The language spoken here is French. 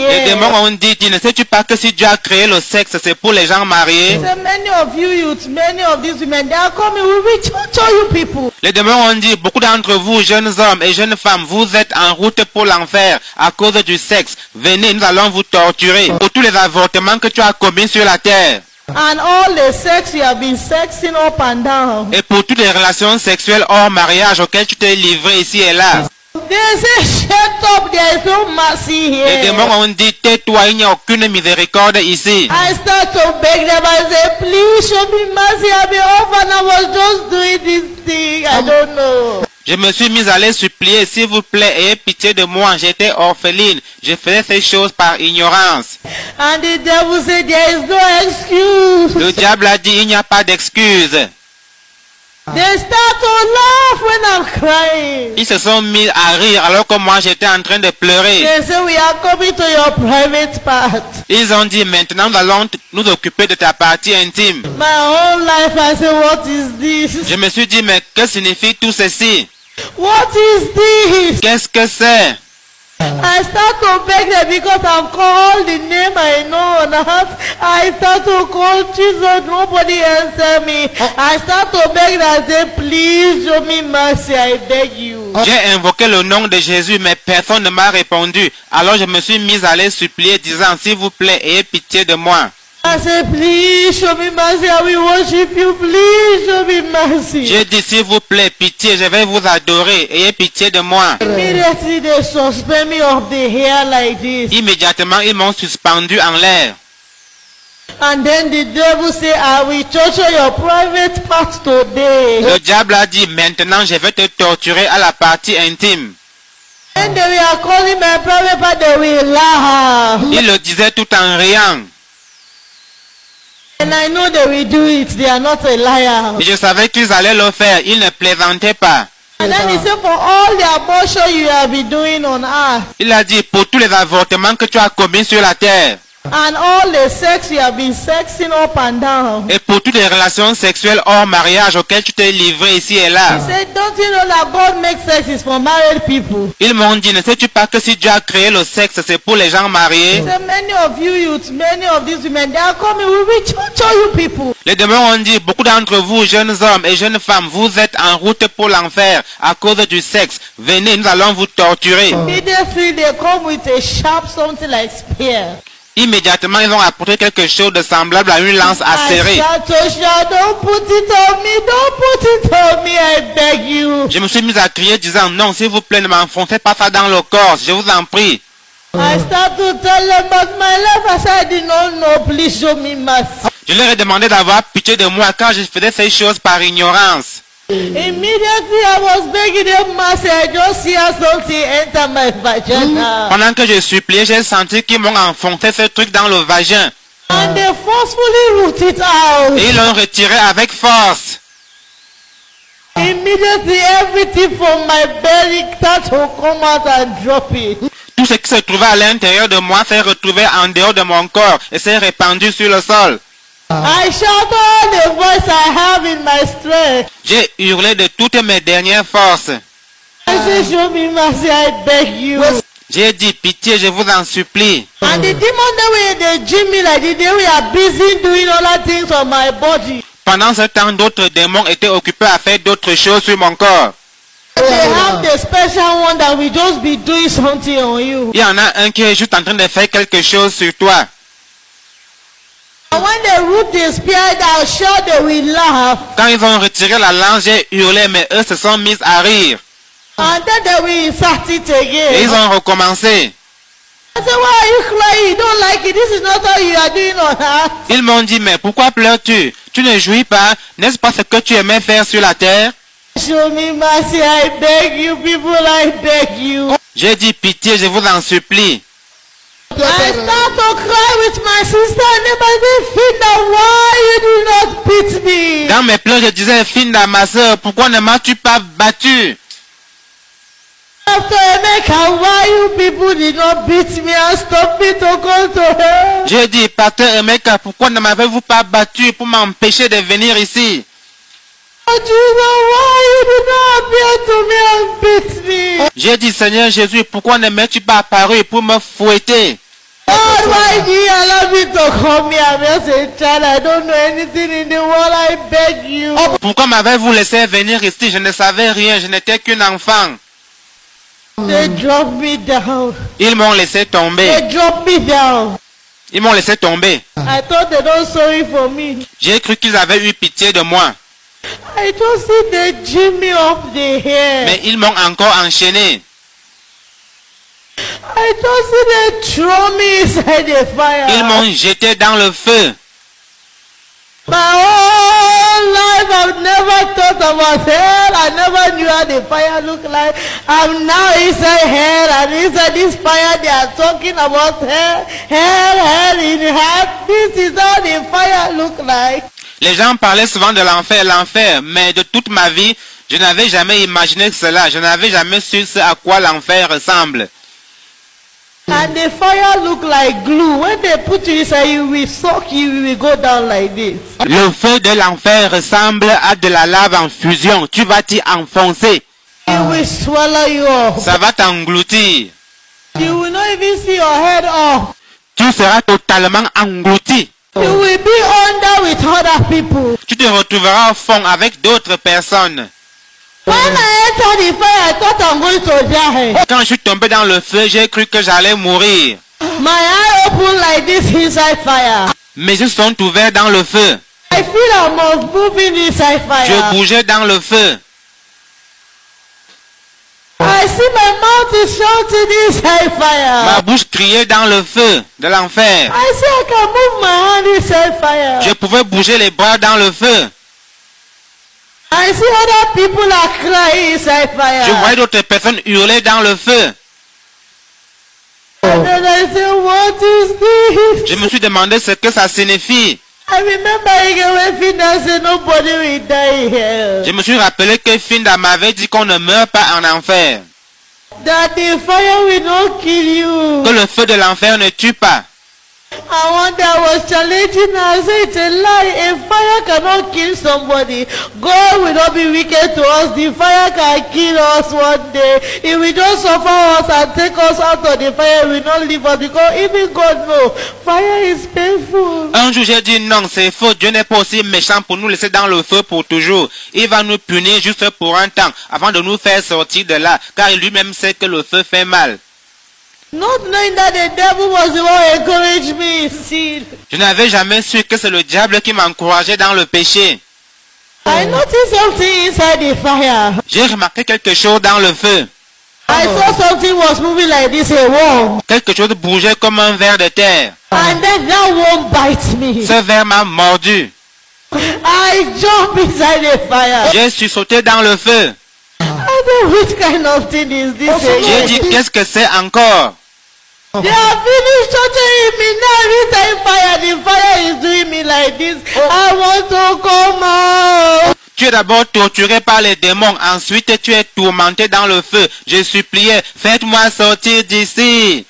Les démons ont dit, ne sais-tu pas que si Dieu a créé le sexe, c'est pour les gens mariés? Les démons ont dit, beaucoup d'entre vous, jeunes hommes et jeunes femmes, vous êtes en route pour l'enfer à cause du sexe. Venez, nous allons vous torturer pour tous les avortements que tu as commis sur la terre. And all the sex you have been sexing up and down. Et pour toutes les relations sexuelles hors mariage auxquelles tu t'es livré ici et là. Les démons ont dit, tais-toi, il n'y a aucune miséricorde ici. I start to beg them, I say, please show me mercy, I've been orphan, I was just doing this thing, I don't know. Je me suis mis à les supplier, s'il vous plaît, ayez pitié de moi, j'étais orpheline, je faisais ces choses par ignorance. And the devil said, there is no excuse. Le diable a dit, il n'y a pas d'excuse. They start to laugh when I'm crying. Ils se sont mis à rire alors que moi j'étais en train de pleurer. They say, we are coming to your private part. Ils ont dit, maintenant nous allons nous occuper de ta partie intime. My whole life I say, what is this? Je me suis dit, mais que signifie tout ceci? What is this? Qu'est-ce que c'est? I start to beg them because I've called the name I know on earth. I start to call Jesus, nobody answer me. I start to beg them, I say, please show me mercy, I beg you. J'ai invoqué le nom de Jésus, mais personne ne m'a répondu. Alors je me suis mis à les supplier, disant, s'il vous plaît, ayez pitié de moi. I say, please show me mercy, I will worship you, please show me mercy. J'ai dit, s'il vous plaît, pitié, je vais vous adorer, ayez pitié de moi. Immediately they suspend me of the hair like this. Immédiatement, ils m'ont suspendu en l'air. And then the devil say, I will torture your private part today. Le diable a dit, maintenant je vais te torturer à la partie intime. And they were calling my private part, they will laugh. Il le disait tout en riant. And I know they will do it. They are not a liar. Et je savais qu'ils allaient le faire. Ils ne plaisantaient pas. And then he said, for all the abortion you have been doing on earth, Il a dit, pour tous les avortements que tu as commis sur la terre, and all the sex you have been sexing up and down. et pour toutes les relations sexuelles hors mariage auxquelles tu t'es livré ici et là. He said, don't you know that God makes sex is for married people? Ils m'ont dit, ne sais-tu pas que si Dieu a créé le sexe, c'est pour les gens mariés? He said, many of you youths, many of these women, they are coming, we will torture you people. Les démons ont dit, beaucoup d'entre vous, jeunes hommes et jeunes femmes, vous êtes en route pour l'enfer à cause du sexe. Venez, nous allons vous torturer. Immediately they come with a sharp something like spear. Immédiatement, ils ont apporté quelque chose de semblable à une lance acérée. Don't put it on me, don't put it on me, I beg you. Je me suis mis à crier disant, non, s'il vous plaît, ne m'enfoncez pas ça dans le corps, je vous en prie. I start to tell them about my life. I said, I did not know, please show me mercy. Je leur ai demandé d'avoir pitié de moi car je faisais ces choses par ignorance. Immediately I was begging them mercy. I just see something enter my vagina. Pendant que je suppliais, j'ai senti qu'ils m'ont enfoncé ce truc dans le vagin. And they forcefully root it out. Et ils l'ont retiré avec force. Immediately everything from my belly started to come out and drop it. Tout ce qui se trouvait à l'intérieur de moi s'est retrouvé en dehors de mon corps et s'est répandu sur le sol. I shout all the voice I have in my strength. J'ai hurlé de toutes mes dernières forces. I say, show me mercy, I beg you. J'ai dit, pitié, je vous en supplie. And the demon that were in the gym me like this, they were busy doing other things on my body. Pendant ce temps, d'autres démons étaient occupés à faire d'autres choses sur mon corps. They have the special one that will just be doing something on you. Il y en a un qui est juste en train de faire quelque chose sur toi. And when they root the spear down, sure they will laugh. Quand ils ont retiré la lance, j'ai hurlé, mais eux se sont mis à rire. And then they will insert it again. Et ils ont recommencé. I said, why are you crying? You don't like it. This is not how you are doing on earth. Ils m'ont dit, mais pourquoi pleures-tu? Tu ne jouis pas? N'est-ce pas ce que tu aimais faire sur la terre? Show me mercy, I beg you, people, I beg you. J'ai dit, pitié, je vous en supplie. I start to cry with my sister and everybody feel that why you do not beat me. Dans mes pleurs, je disais, Finda, ma soeur, pourquoi ne m'as-tu pas battu? After Emeka, why you people did not beat me and stop me to go to hell? J'ai dit, pasteur Emeka, pourquoi ne m'avez-vous pas battu pour m'empêcher de venir ici? Oh Jesus, why you did not appear to me and beat me? J'ai dit, Seigneur Jésus, pourquoi ne m'es-tu pas apparu pour me fouetter? God, why do you allow me to come here? I'm just a child. I don't know anything in the world. I beg you. Pourquoi m'avez-vous laissé venir ici? Je ne savais rien, je n'étais qu'un enfant. They dropped me down. Ils m'ont laissé tomber. They dropped me down. Ils m'ont laissé tomber. I thought they don't sorry for me. J'ai cru qu'ils avaient eu pitié de moi. I just see they jam me up the hair. Mais ils m'ont encore enchaîné. I just see they throw me inside the fire. Ils m'ont jeté dans le feu. My whole life I've never thought about hell. I never knew how the fire looked like. I'm now inside hell, and inside this fire they are talking about hell, hell in hell. This is how the fire look like. Les gens parlaient souvent de l'enfer, l'enfer, mais de toute ma vie, je n'avais jamais imaginé cela. Je n'avais jamais su ce à quoi l'enfer ressemble. And the fire look like glue. When they put you inside, you will suck, you will go down like this. Le feu de l'enfer ressemble à de la lave en fusion. Tu vas t'y enfoncer. It will swallow you up. Ça va t'engloutir. You will not even see your head off. Tu seras totalement englouti. You will be under with other people. Tu te retrouveras au fond avec d'autres personnes. When I entered the fire, I thought I'm going to die. Quand je suis tombé dans le feu, j'ai cru que j'allais mourir. My eye opened like this inside fire. Mes yeux sont ouverts dans le feu. I feel I must move in inside Je fire. bougeais dans le feu. I see my mouth is shouting inside fire. Ma bouche criait dans le feu de l'enfer. I see I can move my hand inside fire. Je pouvais bouger les bras dans le feu. I see other people are crying inside fire. Je voyais d'autres personnes hurler dans le feu. And then I say, what is this? Je me suis demandé ce que ça signifie. I remember when Finda said nobody will die here. Je me suis rappelé que Finda m'avait dit qu'on ne meurt pas en enfer. That the fire will not kill you. Que le feu de l'enfer ne tue pas. I one day I was challenging her. I said, it's a lie. A fire cannot kill somebody. God will not be wicked to us. The fire can kill us one day. If we don't suffer us and take us out of the fire, we will not live us. Because even God knows, fire is painful. Un jour j'ai dit non, c'est faux. Dieu n'est pas aussi méchant pour nous laisser dans le feu pour toujours. Il va nous punir juste pour un temps avant de nous faire sortir de là. Car lui-même sait que le feu fait mal. Not knowing that the devil was the one who encouraged me in sin. Je n'avais jamais su que c'est le diable qui m'encourageait dans le péché. I noticed something inside the fire. J'ai remarqué quelque chose dans le feu. I saw something was moving like this, a worm. Quelque chose bougeait comme un ver de terre. And then that worm bites me. Ce ver m'a mordu. I jump inside the fire. J'ai sursauté dans le feu. I said, which kind of thing is this? J'ai dit, qu'est-ce que c'est encore? They are finished torturing me now inside fire. The fire is doing me like this. I want to come out. Tu es d'abord torturé par les démons, ensuite tu es tourmenté dans le feu. Je suppliais, faites-moi sortir d'ici.